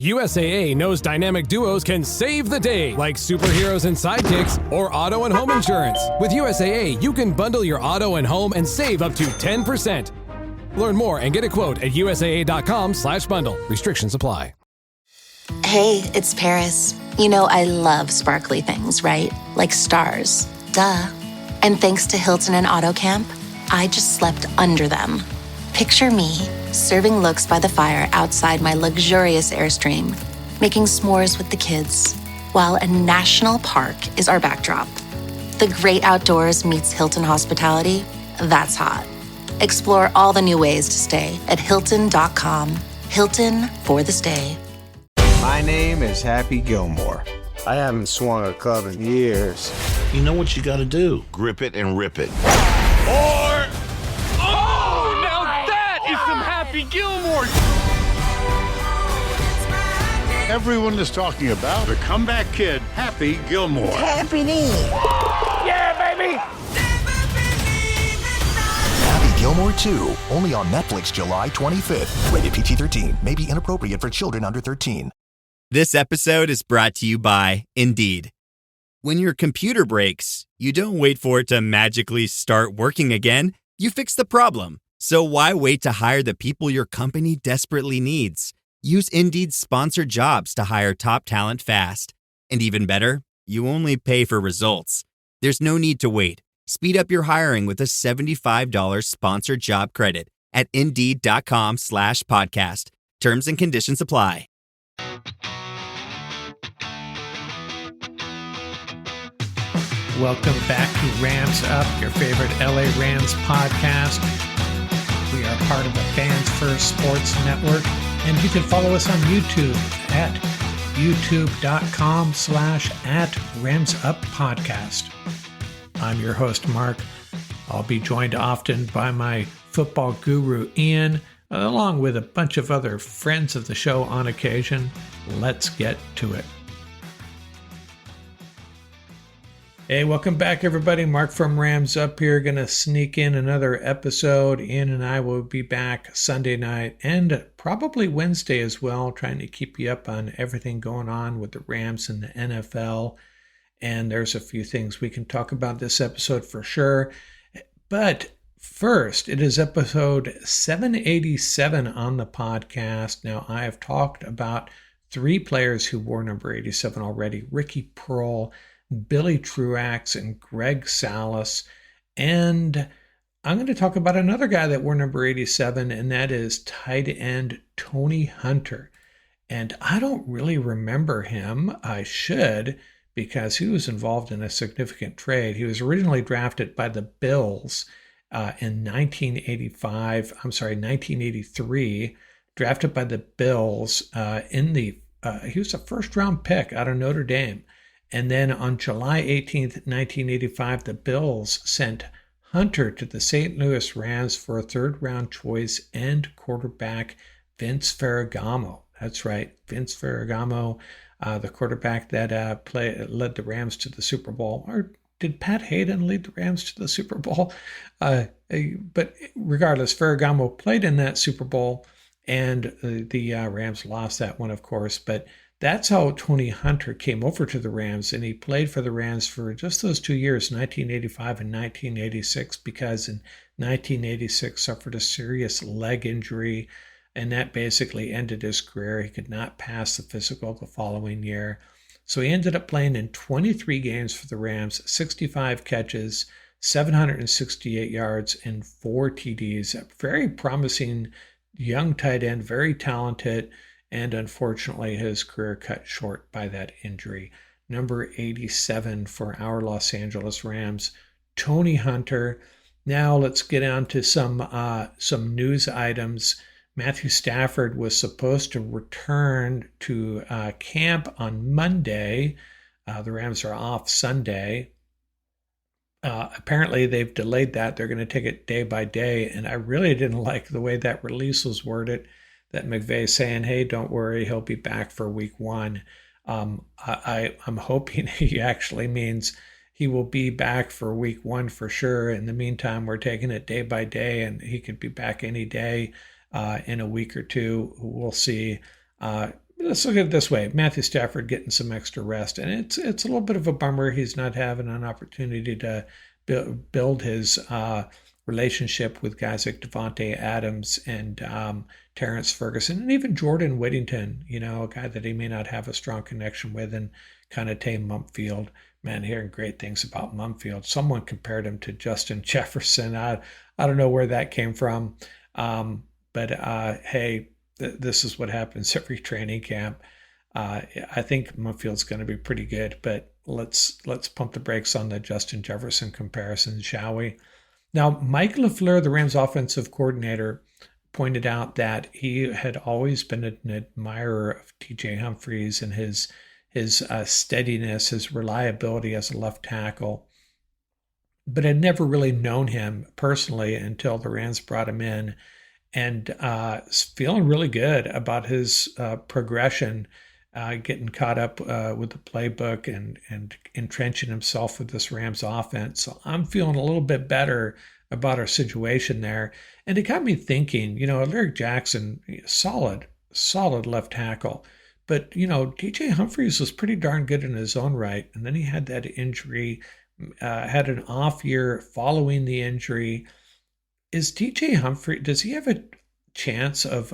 USAA knows dynamic duos can save the day, like superheroes and sidekicks or auto and home insurance. With USAA, you can bundle your auto and home and save up to 10%. Learn more and get a quote at USAA.com/bundle. Restrictions apply. Hey, it's Paris. You know I love sparkly things, right? Like stars. Duh. And thanks to Hilton and Auto Camp, I just slept under them. Picture me, serving looks by the fire outside my luxurious Airstream, making s'mores with the kids, while a national park is our backdrop. The great outdoors meets Hilton hospitality. That's hot. Explore all the new ways to stay at Hilton.com. Hilton for the stay. My name is Happy Gilmore. I haven't swung a club in years. You know what you gotta do. Grip it and rip it. Or... Oh, now that is some Happy Gilmore. Everyone is talking about the comeback kid, Happy Gilmore. Happy Knee. Yeah, baby. Happy Gilmore 2, only on Netflix July 25th. Rated PG-13, may be inappropriate for children under 13. This episode is brought to you by Indeed. When your computer breaks, you don't wait for it to magically start working again. You fix the problem. So why wait to hire the people your company desperately needs? Use Indeed's sponsored jobs to hire top talent fast. And even better, you only pay for results. There's no need to wait. Speed up your hiring with a $75 sponsored job credit at Indeed.com/podcast. Terms and conditions apply. Welcome back to Rams Up, your favorite LA Rams podcast. We are part of the Fans First Sports Network, and you can follow us on YouTube at youtube.com/@RamsUpPodcast. I'm your host, Mark. I'll be joined often by my football guru, Ian, along with a bunch of other friends of the show on occasion. Let's get to it. Hey, welcome back, everybody. Mark from Rams Up here, going to sneak in another episode. Ian and I will be back Sunday night and probably Wednesday as well, trying to keep you up on everything going on with the Rams and the NFL. And there's a few things we can talk about this episode for sure. But first, it is episode 787 on the podcast. Now, I have talked about three players who wore number 87 already: Ricky Pearl, Billy Truax, and Greg Salas. And I'm going to talk about another guy that wore number 87, and that is tight end Tony Hunter. And I don't really remember him. I should, because he was involved in a significant trade. He was originally drafted by the Bills in 1983, drafted by the Bills he was a first-round pick out of Notre Dame. And then on July 18th, 1985, the Bills sent Hunter to the St. Louis Rams for a third-round choice and quarterback Vince Ferragamo. That's right, Vince Ferragamo, the quarterback that led the Rams to the Super Bowl. Or did Pat Hayden lead the Rams to the Super Bowl? But regardless, Ferragamo played in that Super Bowl, and the Rams lost that one, of course. But that's how Tony Hunter came over to the Rams, and he played for the Rams for just those 2 years, 1985 and 1986, because in 1986 suffered a serious leg injury, and that basically ended his career. He could not pass the physical the following year. So he ended up playing in 23 games for the Rams, 65 catches, 768 yards, and 4 TDs. A very promising young tight end, very talented, and unfortunately his career cut short by that injury. Number 87 for our Los Angeles Rams, Tony Hunter. Now let's get on to some news items. Matthew Stafford was supposed to return to camp on Monday. The Rams are off Sunday. Apparently they've delayed that. They're going to take it day by day, and I really didn't like the way that release was worded, that McVay saying, hey, don't worry, he'll be back for week 1. I'm hoping he actually means he will be back for week 1 for sure. In the meantime, we're taking it day by day, and he could be back any day in a week or two. We'll see. let's look at it this way. Matthew Stafford getting some extra rest, and it's a little bit of a bummer he's not having an opportunity to build his relationship with guys like Devontae Adams and Terrence Ferguson, and even Jordan Whittington, a guy that he may not have a strong connection with, and kind of Tay Mumfield. Man, hearing great things about Mumfield. Someone compared him to Justin Jefferson. I don't know where that came from, but hey, this is what happens every training camp. I think Mumfield's going to be pretty good, but let's pump the brakes on the Justin Jefferson comparison, shall we? Now, Mike LaFleur, the Rams offensive coordinator, pointed out that he had always been an admirer of TJ Humphries and his steadiness, his reliability as a left tackle, but had never really known him personally until the Rams brought him in, and feeling really good about his progression, getting caught up with the playbook and entrenching himself with this Rams offense. So I'm feeling a little bit better about our situation there. And it got me thinking, Alaric Jackson, solid left tackle. But, DJ Humphries was pretty darn good in his own right. And then he had that injury, had an off year following the injury. Is DJ Humphries, does he have a chance of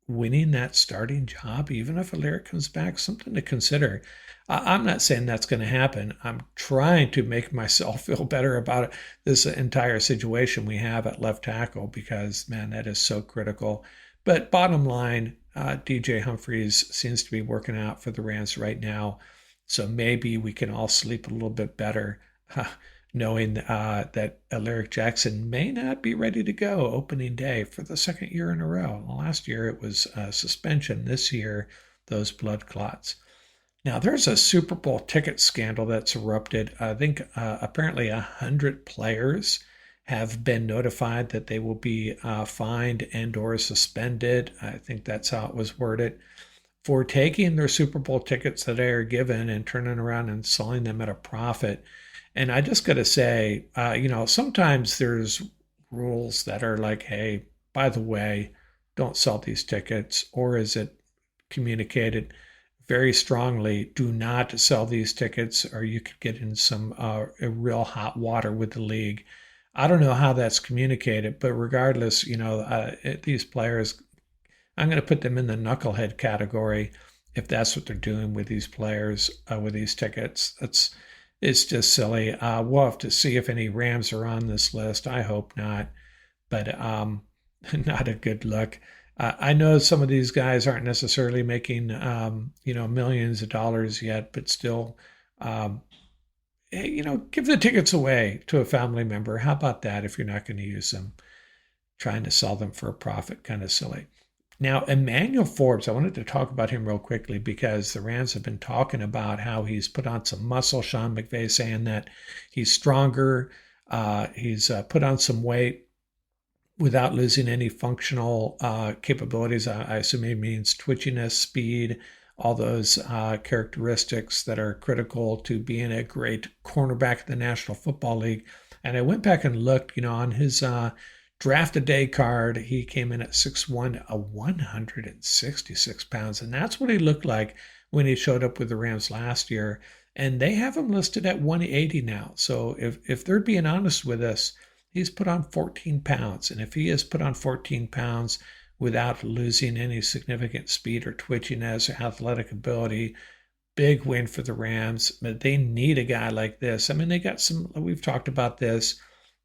winning that starting job, even if Alaric comes back? Something to consider. I'm not saying that's going to happen. I'm trying to make myself feel better about this entire situation we have at left tackle because, man, that is so critical. But bottom line, DJ Humphries seems to be working out for the Rams right now. So maybe we can all sleep a little bit better knowing that Alaric Jackson may not be ready to go opening day for the second year in a row. Last year it was suspension. This year, those blood clots. Now, there's a Super Bowl ticket scandal that's erupted. I think apparently 100 players have been notified that they will be fined and or suspended. I think that's how it was worded, for taking their Super Bowl tickets that they are given and turning around and selling them at a profit. And I just got to say, sometimes there's rules that are like, hey, by the way, don't sell these tickets. Or is it communicated very strongly, do not sell these tickets or you could get in some real hot water with the league. I don't know how that's communicated, but regardless, these players, I'm going to put them in the knucklehead category if that's what they're doing with these players, with these tickets. It's just silly. We'll have to see if any Rams are on this list. I hope not, but not a good look. I know some of these guys aren't necessarily making, millions of dollars yet, but still, give the tickets away to a family member. How about that if you're not going to use them? Trying to sell them for a profit, kind of silly. Now, Emmanuel Forbes, I wanted to talk about him real quickly because the Rams have been talking about how he's put on some muscle. Sean McVay saying that he's stronger. He's put on some weight without losing any functional capabilities. I assume he means twitchiness, speed, all those characteristics that are critical to being a great cornerback in the National Football League. And I went back and looked, on his draft a day card, he came in at 6'1", 166 pounds. And that's what he looked like when he showed up with the Rams last year. And they have him listed at 180 now. So if they're being honest with us, he's put on 14 pounds. And if he has put on 14 pounds without losing any significant speed or twitchiness or athletic ability, big win for the Rams. But they need a guy like this. I mean, they got we've talked about this.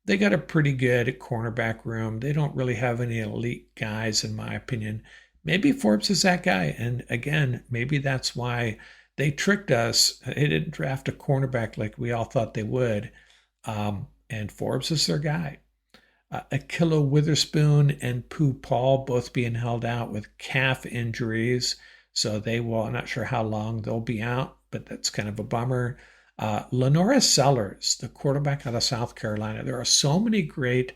They got a pretty good cornerback room. They don't really have any elite guys, in my opinion. Maybe Forbes is that guy. And again, maybe that's why they tricked us. They didn't draft a cornerback like we all thought they would. And Forbes is their guy. Ahkello Witherspoon and Pooh Paul both being held out with calf injuries. So I'm not sure how long they'll be out, but that's kind of a bummer. Lenora Sellers, the quarterback out of South Carolina. There are so many great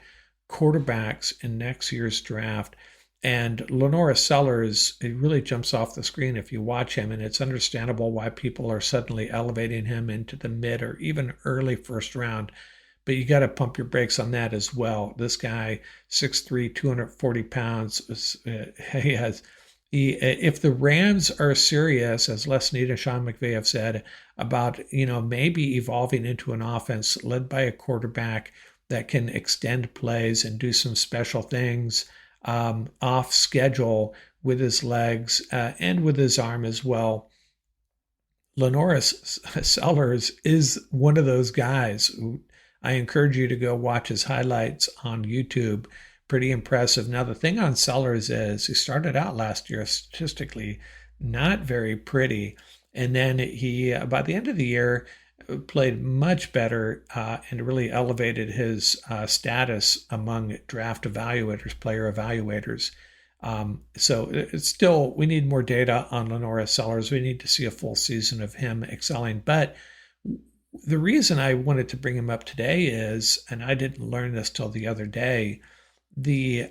quarterbacks in next year's draft. And Lenora Sellers, it really jumps off the screen if you watch him, and it's understandable why people are suddenly elevating him into the mid or even early first round. But you got to pump your brakes on that as well. This guy, 6'3", 240 pounds, he has If the Rams are serious, as Les Snead and Sean McVay have said, about maybe evolving into an offense led by a quarterback that can extend plays and do some special things off schedule with his legs and with his arm as well, Lenoris Sellers is one of those guys. I encourage you to go watch his highlights on YouTube. Pretty impressive. Now, the thing on Sellers is he started out last year statistically not very pretty. And then he, by the end of the year, played much better and really elevated his status among draft evaluators, player evaluators. So it's still, we need more data on Lenoris Sellers. We need to see a full season of him excelling. But the reason I wanted to bring him up today is, and I didn't learn this till the other day, the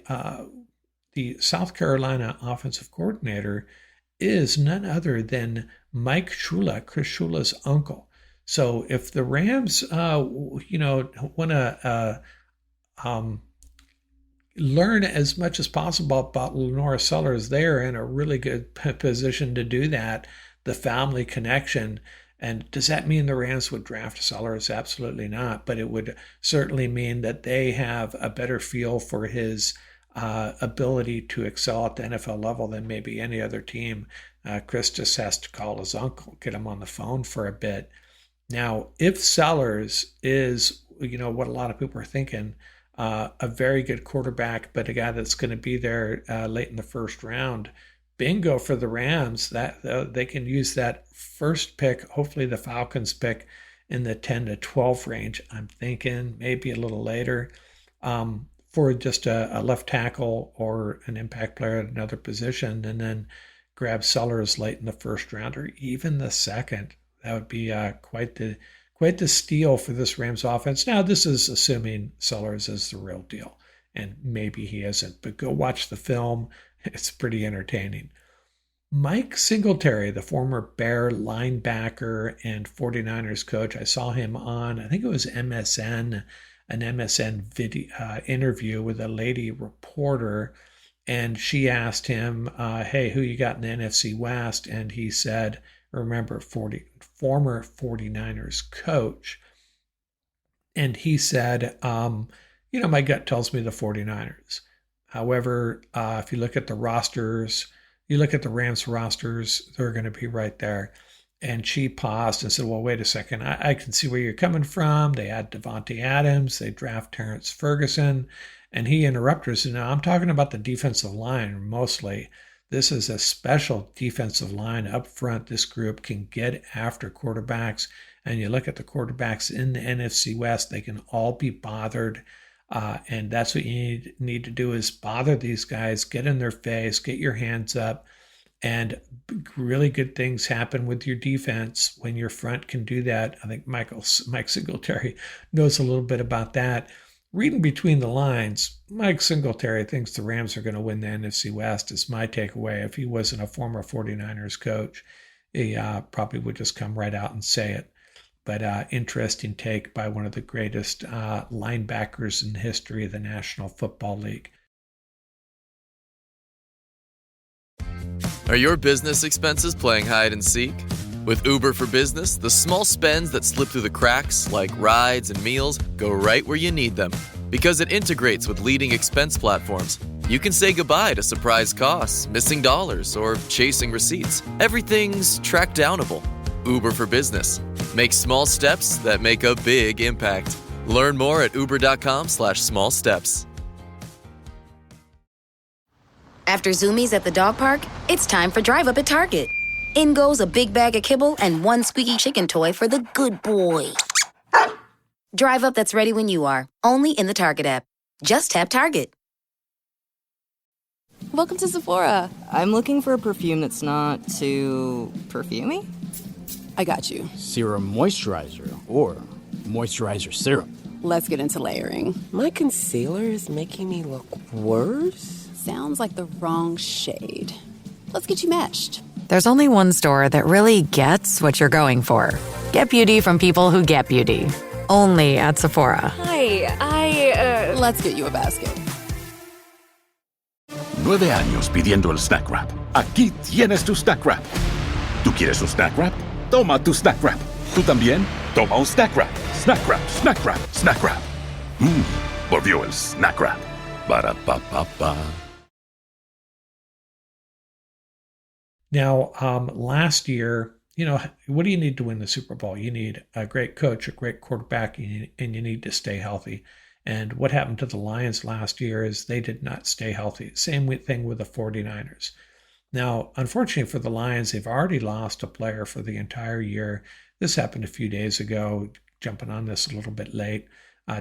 South Carolina offensive coordinator is none other than Mike Shula, Chris Shula's uncle. So if the Rams, want to learn as much as possible about Lenoris Sellers, they're in a really good position to do that, the family connection. And does that mean the Rams would draft Sellers? Absolutely not. But it would certainly mean that they have a better feel for his ability to excel at the NFL level than maybe any other team. Chris just has to call his uncle, get him on the phone for a bit. Now, if Sellers is, what a lot of people are thinking, a very good quarterback, but a guy that's going to be there late in the first round, bingo for the Rams. That they can use that first pick, hopefully the Falcons pick in the 10 to 12 range. I'm thinking maybe a little later for just a left tackle or an impact player at another position, and then grab Sellers late in the first round or even the second. That would be quite the steal for this Rams offense. Now, this is assuming Sellers is the real deal, and maybe he isn't, but go watch the film. It's pretty entertaining. Mike Singletary, the former Bear linebacker and 49ers coach, I saw him on, I think it was MSN, an MSN video interview with a lady reporter, and she asked him, hey, who you got in the NFC West? And he said, remember, former 49ers coach. And he said, my gut tells me the 49ers. However, if you look at the rosters, you look at the Rams rosters, they're going to be right there. And she paused and said, well, wait a second. I can see where you're coming from. They had Devontae Adams. They draft Terrence Ferguson. And he interrupted us. And now I'm talking about the defensive line mostly. This is a special defensive line up front. This group can get after quarterbacks. And you look at the quarterbacks in the NFC West, they can all be bothered. And that's what you need to do is bother these guys, get in their face, get your hands up. And really good things happen with your defense when your front can do that. I think Mike Singletary knows a little bit about that. Reading between the lines, Mike Singletary thinks the Rams are going to win the NFC West is my takeaway. If he wasn't a former 49ers coach, he probably would just come right out and say it. But interesting take by one of the greatest linebackers in the history of the National Football League. Are your business expenses playing hide and seek? With Uber for Business, the small spends that slip through the cracks, like rides and meals, go right where you need them. Because it integrates with leading expense platforms, you can say goodbye to surprise costs, missing dollars, or chasing receipts. Everything's track downable. Uber for Business. Make small steps that make a big impact. Learn more at uber.com/small steps. After Zoomies at the dog park, it's time for Drive Up at Target. In goes a big bag of kibble and one squeaky chicken toy for the good boy. Drive Up that's ready when you are, only in the Target app. Just tap Target. Welcome to Sephora. I'm looking for a perfume that's not too perfumey. I got you. Serum moisturizer or moisturizer serum. Let's get into layering. My concealer is making me look worse. Sounds like the wrong shade. Let's get you matched. There's only one store that really gets what you're going for. Get beauty from people who get beauty. Only at Sephora. Hi, Let's get you a basket. 9 años pidiendo el Snack Wrap. Aquí tienes tu Snack Wrap. ¿Tú quieres un Snack Wrap? Toma tu Snack Wrap. ¿Tú también? Toma un Snack Wrap. Snack Wrap, Snack Wrap, Snack Wrap. Volvió el Snack Wrap. Ba-da-ba-ba-ba. Now, last year, what do you need to win the Super Bowl? You need a great coach, a great quarterback, and you need to stay healthy. And what happened to the Lions last year is they did not stay healthy. Same thing with the 49ers. Now, unfortunately for the Lions, they've already lost a player for the entire year. This happened a few days ago, jumping on this a little bit late.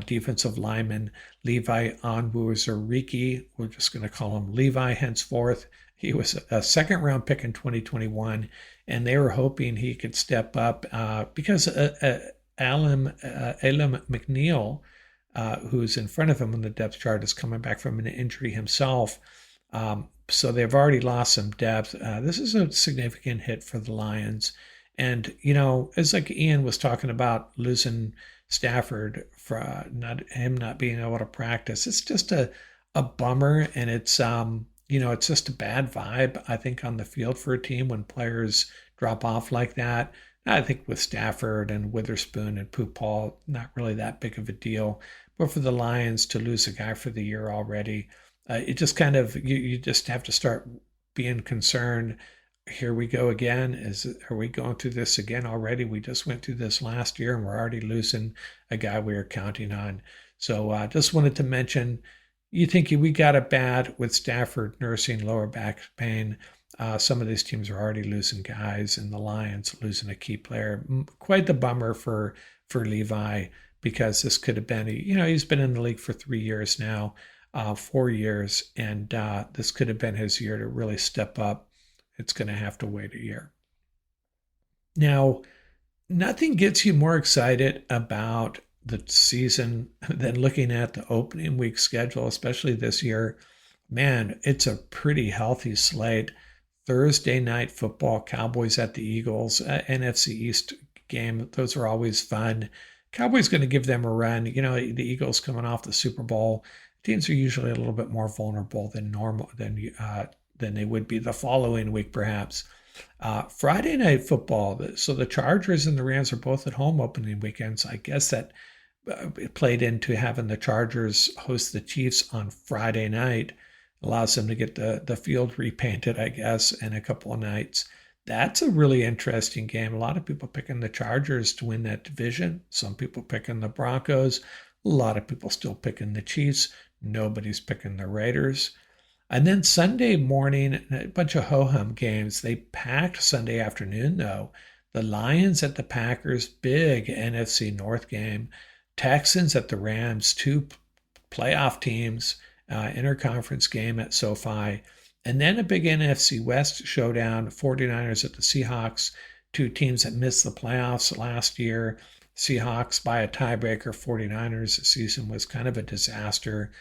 Defensive lineman Levi Onwuzurike, we're just going to call him Levi henceforth. He was a second-round pick in 2021, and they were hoping he could step up because Alam McNeil, who's in front of him on the depth chart, is coming back from an injury himself. So they've already lost some depth. This is a significant hit for the Lions. And, as like Ian was talking about losing Stafford for not being able to practice, it's just a bummer. And it's, it's just a bad vibe, I think, on the field for a team when players drop off like that. I think with Stafford and Witherspoon and Pooh, not really that big of a deal. But for the Lions to lose a guy for the year already, it just kind of, you just have to start being concerned. Here we go again. Are we going through this again already? We just went through this last year and we're already losing a guy we were counting on. So just wanted to mention, you think we got it bad with Stafford nursing lower back pain. Some of these teams are already losing guys, and the Lions losing a key player. Quite the bummer for Levi, because this could have been, he's been in the league for 3 years now, 4 years, and this could have been his year to really step up. It's going to have to wait a year. Now, nothing gets you more excited about the season than looking at the opening week schedule, especially this year. Man, it's a pretty healthy slate. Thursday night football, Cowboys at the Eagles, NFC East game. Those are always fun. Cowboys going to give them a run. The Eagles coming off the Super Bowl. Teams are usually a little bit more vulnerable than normal than they would be the following week, perhaps. Friday night football. So the Chargers and the Rams are both at home opening weekends. I guess that it played into having the Chargers host the Chiefs on Friday night. Allows them to get the field repainted, I guess, in a couple of nights. That's a really interesting game. A lot of people picking the Chargers to win that division. Some people picking the Broncos. A lot of people still picking the Chiefs. Nobody's picking the Raiders. And then Sunday morning, a bunch of ho-hum games. They packed Sunday afternoon, though. The Lions at the Packers, big NFC North game. Texans at the Rams, two playoff teams, interconference game at SoFi. And then a big NFC West showdown, 49ers at the Seahawks, two teams that missed the playoffs last year. Seahawks by a tiebreaker, 49ers. The season was kind of a disaster.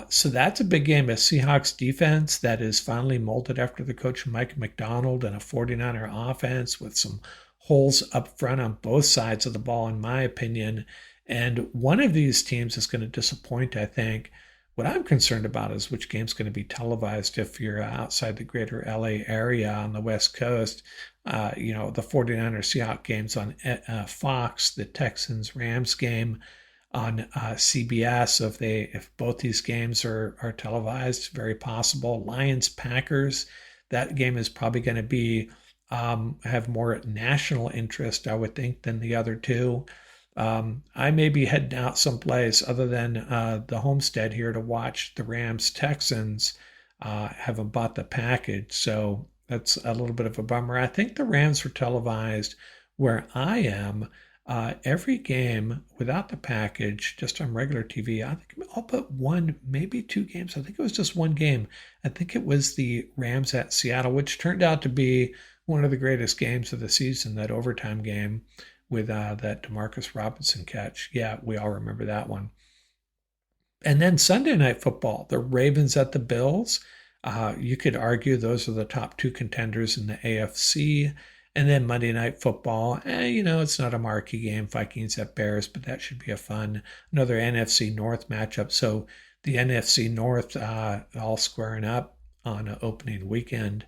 So that's a big game. A Seahawks defense that is finally molded after the coach Mike McDonald, and a 49er offense with some holes up front on both sides of the ball, in my opinion. And one of these teams is going to disappoint, I think. What I'm concerned about is which game's going to be televised if you're outside the greater LA area on the West Coast. The 49er Seahawks games on Fox, the Texans Rams game on CBS. If both these games are televised, very possible. Lions Packers, that game is probably going to be have more national interest, I would think, than the other two. I may be heading out someplace other than the homestead here to watch the Rams Texans. Haven't bought the package, so that's a little bit of a bummer. I think the Rams were televised where I am. Every game without the package, just on regular TV. I think I'll put one, maybe two games. I think it was just one game. I think it was the Rams at Seattle, which turned out to be one of the greatest games of the season, that overtime game with that DeMarcus Robinson catch. Yeah, we all remember that one. And then Sunday night football, the Ravens at the Bills. You could argue those are the top two contenders in the AFC. And then Monday Night Football, it's not a marquee game, Vikings at Bears, but that should be another NFC North matchup. So the NFC North all squaring up. on opening weekend.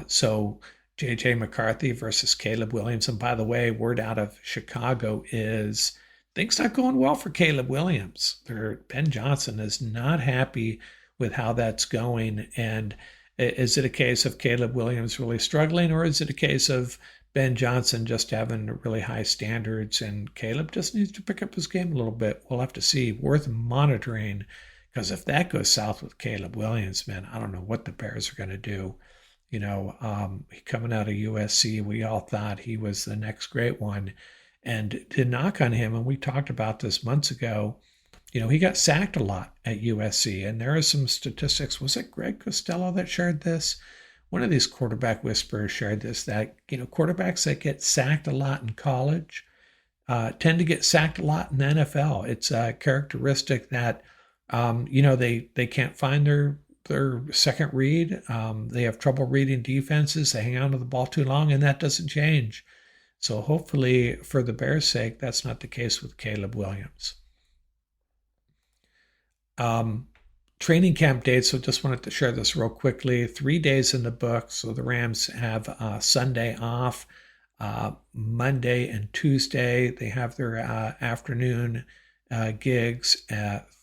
So J.J. McCarthy versus Caleb Williams. And by the way, word out of Chicago is things not going well for Caleb Williams. Ben Johnson is not happy with how that's going. And is it a case of Caleb Williams really struggling, or is it a case of Ben Johnson just having really high standards and Caleb just needs to pick up his game a little bit? We'll have to see. Worth monitoring, because if that goes south with Caleb Williams, man, I don't know what the Bears are going to do. Coming out of USC, we all thought he was the next great one. And to knock on him, and we talked about this months ago, he got sacked a lot at USC. And there are some statistics. Was it Greg Costello that shared this? One of these quarterback whisperers shared this, that, quarterbacks that get sacked a lot in college tend to get sacked a lot in the NFL. It's a characteristic that, they can't find their second read. They have trouble reading defenses. They hang on to the ball too long, and that doesn't change. So hopefully, for the Bears' sake, that's not the case with Caleb Williams. Training camp dates, so just wanted to share this real quickly. 3 days in the book. So the Rams have Sunday off, Monday and Tuesday. They have their afternoon gigs,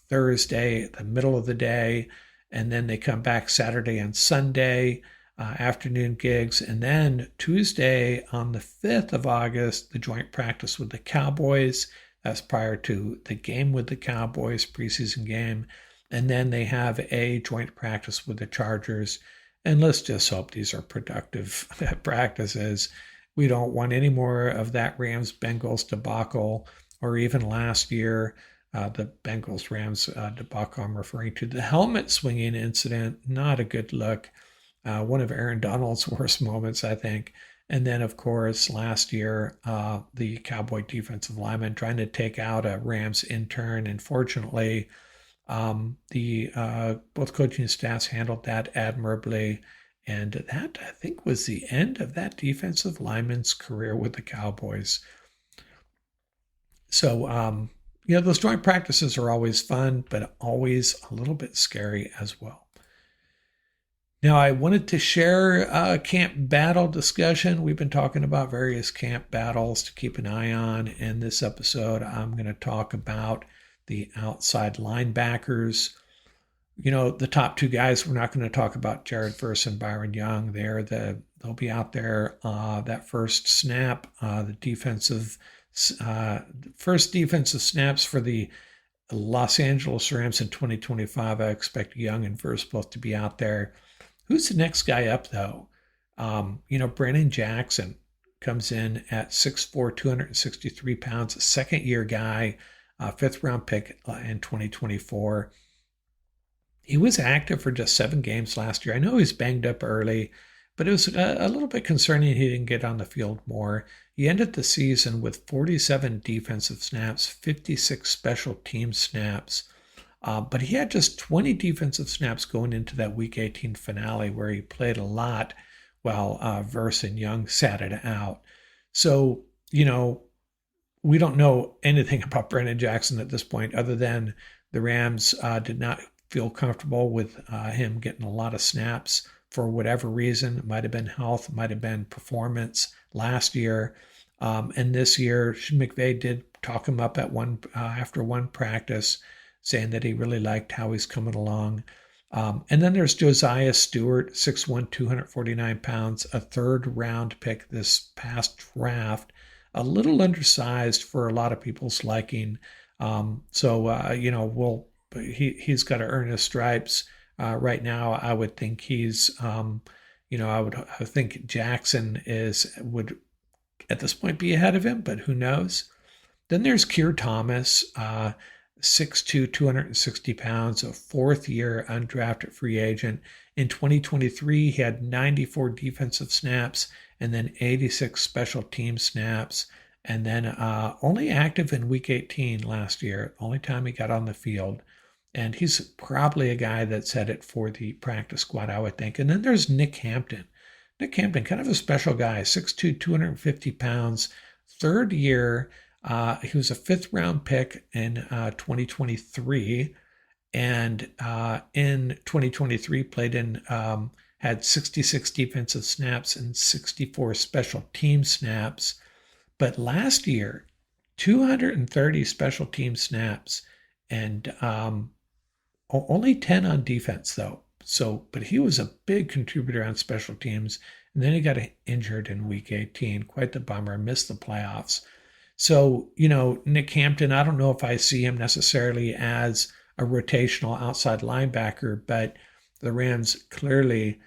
Thursday, the middle of the day, and then they come back Saturday and Sunday, afternoon gigs. And then Tuesday on the 5th of August, the joint practice with the Cowboys. That's prior to the game with the Cowboys, preseason game. And then they have a joint practice with the Chargers. And let's just hope these are productive practices. We don't want any more of that Rams-Bengals debacle, or even last year, the Bengals-Rams debacle I'm referring to. The helmet swinging incident, not a good look. One of Aaron Donald's worst moments, I think. And then, of course, last year, the Cowboy defensive lineman trying to take out a Rams intern. And fortunately, both coaching staffs handled that admirably. And that, I think, was the end of that defensive lineman's career with the Cowboys. So, those joint practices are always fun, but always a little bit scary as well. Now, I wanted to share a camp battle discussion. We've been talking about various camp battles to keep an eye on. In this episode, I'm going to talk about the outside linebackers. The top two guys, we're not going to talk about Jared Verse and Byron Young. They'll be out there that first snap, first defensive snaps for the Los Angeles Rams in 2025. I expect Young and Verse both to be out there. Who's the next guy up, though? Brandon Jackson comes in at 6'4", 263 pounds, a second-year guy, fifth-round pick in 2024. He was active for just 7 games last year. I know he was banged up early, but it was a little bit concerning he didn't get on the field more. He ended the season with 47 defensive snaps, 56 special team snaps. But he had just 20 defensive snaps going into that Week 18 finale, where he played a lot while Verse and Young sat it out. So, we don't know anything about Brandon Jackson at this point, other than the Rams did not feel comfortable with him getting a lot of snaps for whatever reason. It might have been health, might have been performance last year. And this year, McVay did talk him up at after one practice, saying that he really liked how he's coming along. And then there's Josiah Stewart, 6'1", 249 pounds, a third-round pick this past draft, a little undersized for a lot of people's liking. He's got to earn his stripes. Right now, I would think I think Jackson would at this point be ahead of him, but who knows? Then there's Keir Thomas, 6'2", 260 pounds, a fourth-year undrafted free agent. In 2023, he had 94 defensive snaps and then 86 special team snaps, and then only active in Week 18 last year, only time he got on the field. And he's probably a guy that's headed for the practice squad, I would think. And then there's Nick Hampton. Nick Hampton, kind of a special guy, 6'2", 250 pounds, third year. He was a fifth-round pick in 2023, And in 2023, played in, had 66 defensive snaps and 64 special team snaps. But last year, 230 special team snaps and only 10 on defense, though. But he was a big contributor on special teams. And then he got injured in week 18. Quite the bummer, missed the playoffs. So, Nick Hampton, I don't know if I see him necessarily as a rotational outside linebacker, but the Rams clearly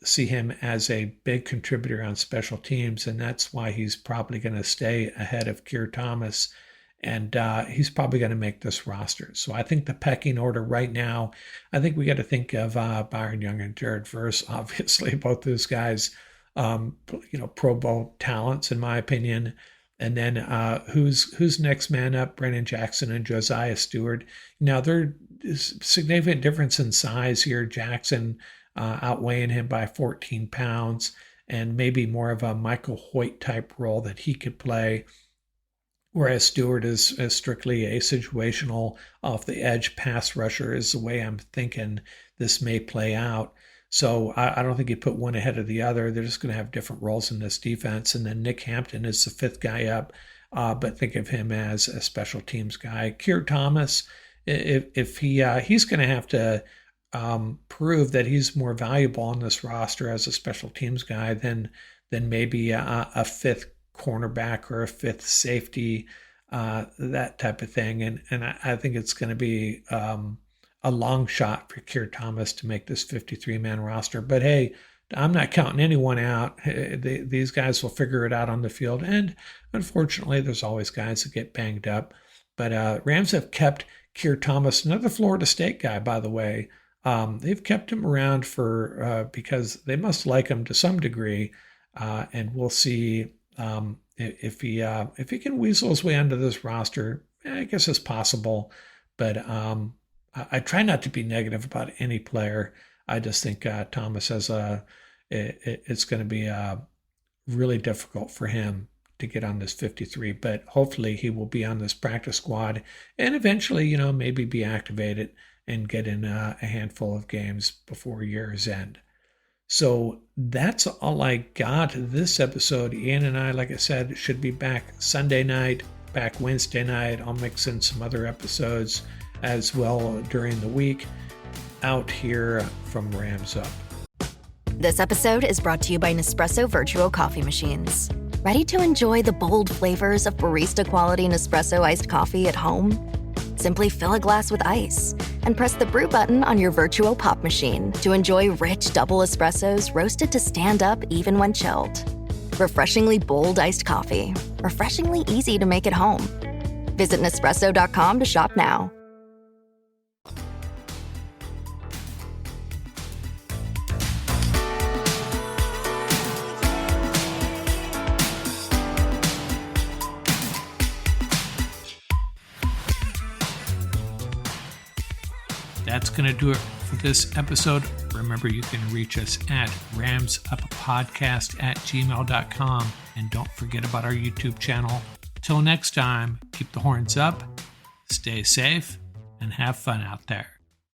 see him as a big contributor on special teams, and that's why he's probably going to stay ahead of Keir Thomas, and he's probably going to make this roster. So I think the pecking order right now, I think we got to think of Byron Young and Jared Verse, obviously, both those guys, Pro Bowl talents, in my opinion. And then who's next man up? Brandon Jackson and Josiah Stewart. Now, there's a significant difference in size here. Jackson outweighing him by 14 pounds and maybe more of a Michael Hoyt type role that he could play, whereas Stewart is strictly a situational off the edge pass rusher is the way I'm thinking this may play out. So I don't think you put one ahead of the other. They're just going to have different roles in this defense. And then Nick Hampton is the fifth guy up, but think of him as a special teams guy. Keir Thomas, if he's going to have to prove that he's more valuable on this roster as a special teams guy than maybe a fifth cornerback or a fifth safety, that type of thing. And I think it's going to be a long shot for Keir Thomas to make this 53-man roster. But hey, I'm not counting anyone out. These guys will figure it out on the field. And unfortunately, there's always guys that get banged up. But Rams have kept Keir Thomas, another Florida State guy, by the way. They've kept him around for because they must like him to some degree. And we'll see if he can weasel his way onto this roster. I guess it's possible. But I try not to be negative about any player. I just think Thomas has it's going to be really difficult for him to get on this 53, but hopefully he will be on this practice squad and eventually, maybe be activated and get in a handful of games before year's end. So that's all I got this episode. Ian and I, like I said, should be back Sunday night, back Wednesday night. I'll mix in some other episodes as well during the week out here from Rams Up. This episode is brought to you by Nespresso Virtual Coffee Machines. Ready to enjoy the bold flavors of barista quality Nespresso iced coffee at home? Simply fill a glass with ice and press the brew button on your virtual pop machine to enjoy rich double espressos roasted to stand up even when chilled. Refreshingly bold iced coffee. Refreshingly easy to make at home. Visit Nespresso.com to shop now. That's going to do it for this episode. Remember, you can reach us at ramsuppodcast@gmail.com. And don't forget about our YouTube channel. Till next time, keep the horns up, stay safe, and have fun out there.